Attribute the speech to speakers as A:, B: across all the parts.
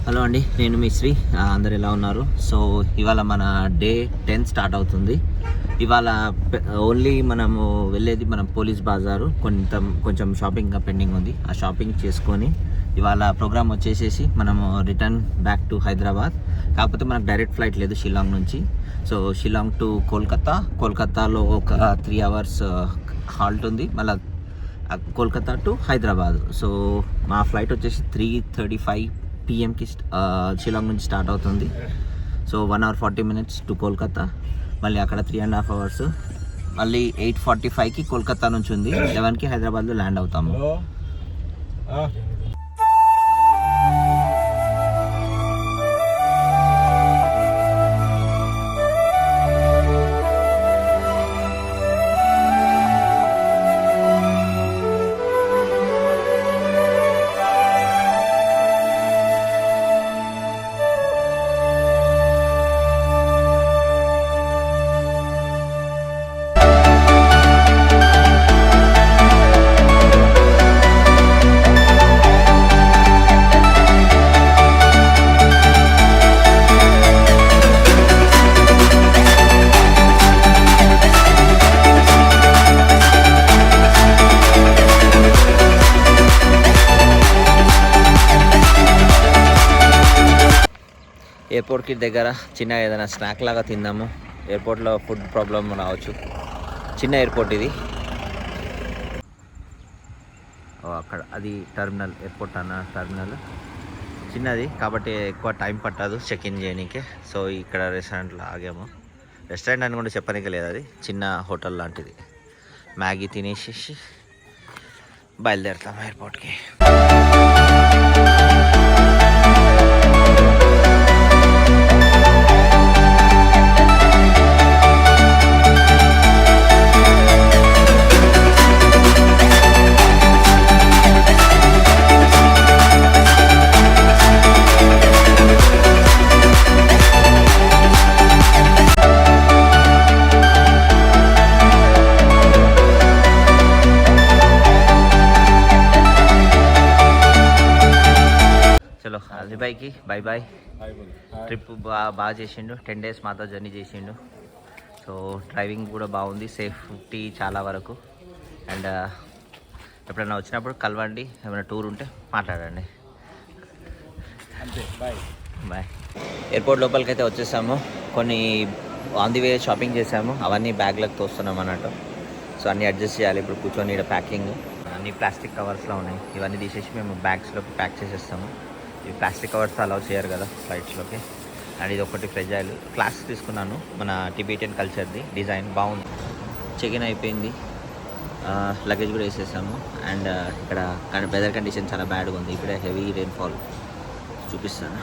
A: Hello అండి, నేను మీ శ్రీ. అందరు ఎలా ఉన్నారు? సో ఇవాళ మన డే 10 స్టార్ట్ అవుతుంది. ఇవాళ ఓన్లీ మనము వెళ్ళేది మనం పోలీస్ బజారు, కొంచెం షాపింగ్ ఇంకా పెండింగ్ ఉంది. ఆ షాపింగ్ చేసుకొని ఇవాళ ప్రోగ్రామ్ వచ్చేసేసి మనము రిటర్న్ బ్యాక్ టు హైదరాబాద్. కాకపోతే మనకు డైరెక్ట్ ఫ్లైట్ లేదు షిల్లాంగ్ నుంచి. సో షిల్లాంగ్ టు కోల్కతాలో ఒక 3 hours హాల్ట్ ఉంది. మళ్ళీ కోల్కతా టు హైదరాబాద్. సో మా ఫ్లైట్ వచ్చేసి 3:35 PM షిలాంగ్ నుంచి స్టార్ట్ అవుతుంది. So 1 hour 40 minutes to Kolkata. మళ్ళీ అక్కడ 3.5 hours. మళ్ళీ 8:45 కోల్కతా నుంచి ఉంది. 11 హైదరాబాద్లో ల్యాండ్ అవుతాము. ఎయిర్పోర్ట్కి దగ్గర చిన్న ఏదైనా స్నాక్ లాగా తిందాము. ఎయిర్పోర్ట్లో ఫుడ్ ప్రాబ్లం రావచ్చు. చిన్న ఎయిర్పోర్ట్ ఇది. అక్కడ అది టర్మినల్, ఎయిర్పోర్ట్ అన్న టర్మినల్ చిన్నది కాబట్టి ఎక్కువ టైం పట్టదు చెక్ ఇన్ చేయడానికి. సో ఇక్కడ రెస్టారెంట్లో ఆగాము. రెస్టారెంట్ అని కూడా చెప్పడానికి లేదు, అది చిన్న హోటల్ లాంటిది. మ్యాగీ తినేసేసి బయలుదేరుతాం ఎయిర్పోర్ట్కి. చలో అలీబాయ్కి బాయ్. ట్రిప్ బాగా చేసిండు. 10 days మాతో జర్నీ చేసిండు. సో డ్రైవింగ్ కూడా బాగుంది, సేఫ్టీ చాలా వరకు. అండ్ ఎప్పుడైనా వచ్చినప్పుడు కలవండి, ఏమైనా టూర్ ఉంటే మాట్లాడండి. బాయ్. ఎయిర్పోర్ట్ లోపలికి అయితే వచ్చేసాము. కొన్ని ఆన్ ది వే షాపింగ్ చేసాము, అవన్నీ బ్యాగ్లకు తోస్తున్నాం అన్నట్టు. సో అన్నీ అడ్జస్ట్ చేయాలి. ఇప్పుడు కూర్చొని ఇక్కడ ప్యాకింగ్ అన్నీ ప్లాస్టిక్ కవర్స్లో ఉన్నాయి. ఇవన్నీ తీసేసి మేము బ్యాగ్స్లోకి ప్యాక్ చేసేస్తాము. ఈ ప్లాస్టిక్ కవర్స్ అలౌ చేయరు కదా ఫ్లైట్స్లోకి. అండ్ ఇది ఒకటి ఫ్రెజైల్ క్లాస్ తీసుకున్నాను, మన టిబెటియన్ కల్చర్ది. డిజైన్ బాగుంది. చెక్ ఇన్ అయిపోయింది, లగేజ్ కూడా వేసేసాము. అండ్ ఇక్కడ వెదర్ కండిషన్ చాలా బ్యాడ్గా ఉంది. ఇప్పుడే హెవీ రెయిన్ఫాల్ చూపిస్తాను.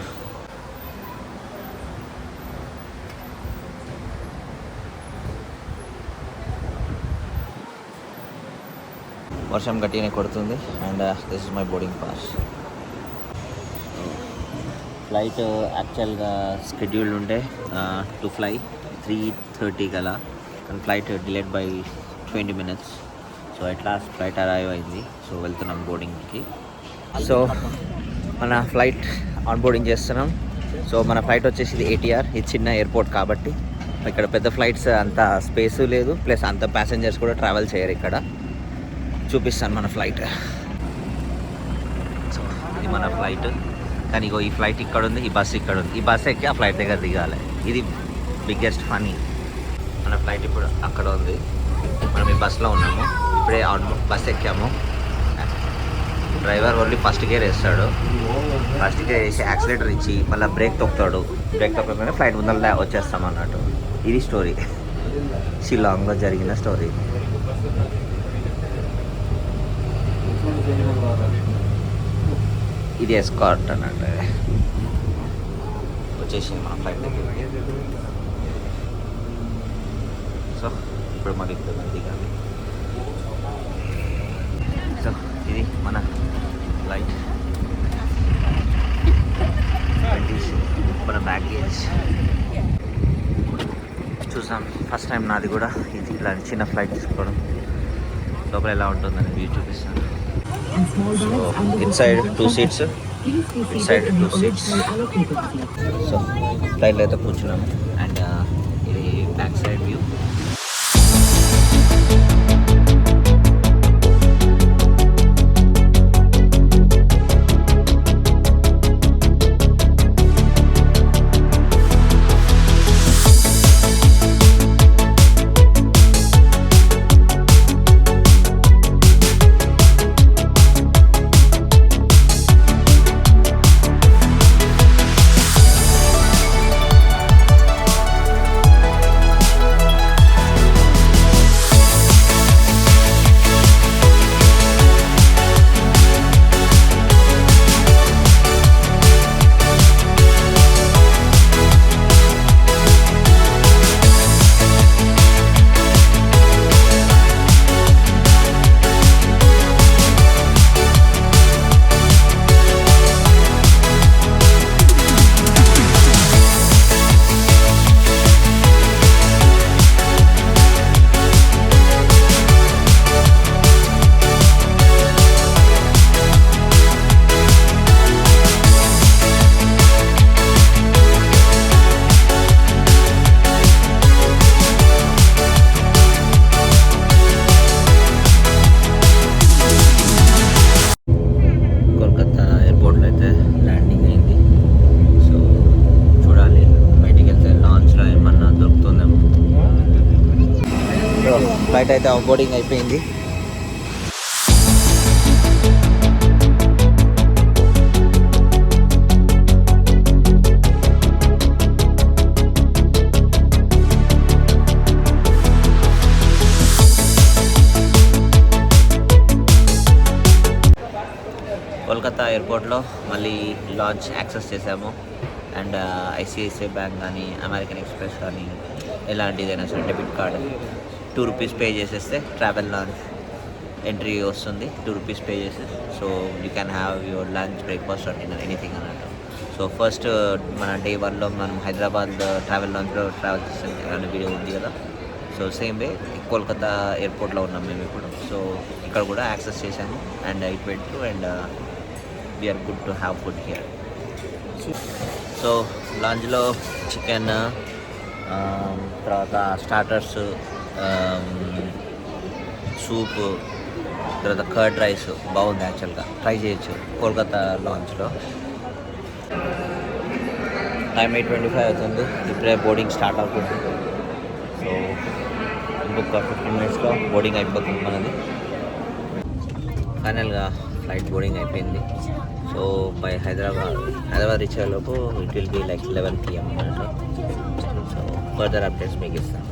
A: వర్షం గట్టిగానే కొడుతుంది. And this is my boarding pass. Flight యాక్చువల్గా షెడ్యూల్డ్ ఉంటే టు ఫ్లై 3:30 గల, కానీ flight delayed by 20 minutes. So ఎట్లా ఫ్లైట్ అరైవ్ అయింది. సో వెళ్తున్నాం బోర్డింగ్కి. సో మన ఫ్లైట్ ఆన్ బోర్డింగ్ చేస్తున్నాం. సో మన ఫ్లైట్ వచ్చేసి ఇది ATR. ఇది చిన్న ఎయిర్పోర్ట్ కాబట్టి ఇక్కడ పెద్ద ఫ్లైట్స్ అంత స్పేస్ లేదు, ప్లస్ అంత ప్యాసింజర్స్ కూడా ట్రావెల్ చేయరు. ఇక్కడ చూపిస్తాను మన ఫ్లైట్. సో ఇది మన ఫ్లైట్. కానీ ఇగో ఈ ఫ్లైట్ ఇక్కడ ఉంది, ఈ బస్సు ఇక్కడ ఉంది. ఈ బస్సు ఎక్కి ఆ ఫ్లైట్ దగ్గర దిగాలి. ఇది బిగ్గెస్ట్ ఫనీ. మన ఫ్లైట్ ఇప్పుడు అక్కడ ఉంది, మనం ఈ బస్సులో ఉన్నాము. ఇప్పుడే బస్ ఎక్కాము. డ్రైవర్ ఓన్లీ ఫస్ట్ గేర్ వేస్తాడు. ఫస్ట్ గేర్ వేసి యాక్సిలేటర్ ఇచ్చి మళ్ళీ బ్రేక్ తొక్కుతాడు. బ్రేక్ తొక్కగానే ఫ్లైట్ ముందర వచ్చేస్తాం అన్నట్టు. ఇది స్టోరీ, షిల్లాంగ్లో జరిగిన స్టోరీ. ఇది ఎస్కార్ట్ అన్నట్టు. వచ్చేసి మన ఫ్లైట్ దగ్గర. సో ఇప్పుడు మరి దిగాలి. సో ఇది మన ఫ్లైట్. మన బ్యాగేజ్ చూసాం. ఫస్ట్ టైం నాది కూడా ఇది ఇలా చిన్న ఫ్లైట్ తీసుకోవడం. లోపల ఎలా ఉంటుందని వ్యూ చూపిస్తాను. So inside 2 seats. ఇటు సైడ్ 2 సీట్స్. సో ఫ్లైట్లో అయితే కూర్చున్నాము. అండ్ ఇది బ్యాక్ సైడ్ వ్యూ. ఫ్లైట్ అయితే బోర్డింగ్ అయిపోయింది. కోల్కతా ఎయిర్పోర్ట్లో మళ్ళీ లాంచ్ యాక్సెస్ చేసాము. అండ్ ఐసిఐసిఐ బ్యాంక్ కానీ అమెరికన్ ఎక్స్ప్రెస్ కానీ ఎలాంటిదైనా సరే డెబిట్ కార్డు ₹2 పే చేసేస్తే ట్రావెల్ లాంచ్ ఎంట్రీ వస్తుంది. ₹2 పే చేసేసి so you can have your lunch, breakfast are dinner anything అన్నట్టు. సో ఫస్ట్ మన డే 1లో మనం హైదరాబాద్ ట్రావెల్ లాంచ్లో ట్రావెల్ చేసిన వీడియో ఉంది కదా. సో సేమ్ వే కోల్కతా ఎయిర్పోర్ట్లో ఉన్నాం మేము ఇప్పుడు. సో ఇక్కడ కూడా యాక్సెస్ చేశాము and it went to and we are good to have food here. So లాంచ్లో చికెన్, తర్వాత స్టార్టర్స్, సూప్, తర్వాత కర్డ్ రైస్ బాగుంది. యాక్చువల్గా ట్రై చేయొచ్చు కోల్కతా లాంచ్లో. టైం 8:25 అవుతుంది. ఇప్పుడే బోర్డింగ్ స్టార్ట్ అవుతుంది. సో ఇంకొక 15 మినిట్స్లో బోర్డింగ్ అయిపోతుంది మనది. ఫైనల్గా ఫ్లైట్ బోర్డింగ్ అయిపోయింది. సో బై హైదరాబాద్ రీచ్ అయ్యేలోపు it will be like 11 PM అన్నట్టు. సో ఫర్దర్ అప్డేట్స్ మీకు ఇస్తాను.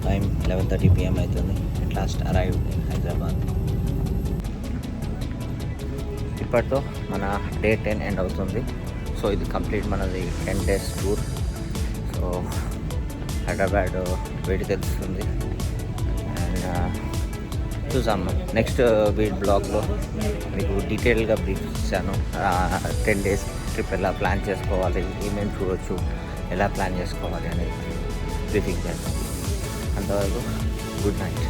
A: టైం 11:30 PM అవుతుంది. At last arrived in Hyderabad. ఇప్పటితో మన డే 10 ఎండ్ అవుతుంది. సో ఇది కంప్లీట్ మనది 10 days టూర్. సో హైదరాబాద్ వేడి తెలుస్తుంది. అండ్ చూసాం నెక్స్ట్ బ్లాగ్లో మీకు డీటెయిల్గా బ్రీఫ్ ఇచ్చాను. 10 days ట్రిప్ ఎలా ప్లాన్ చేసుకోవాలి, ఏమేమి చూడవచ్చు, ఎలా ప్లాన్ చేసుకోవాలి అనేది బ్రీఫింగ్ చేస్తాం. అంతవరకు గుడ్ నైట్.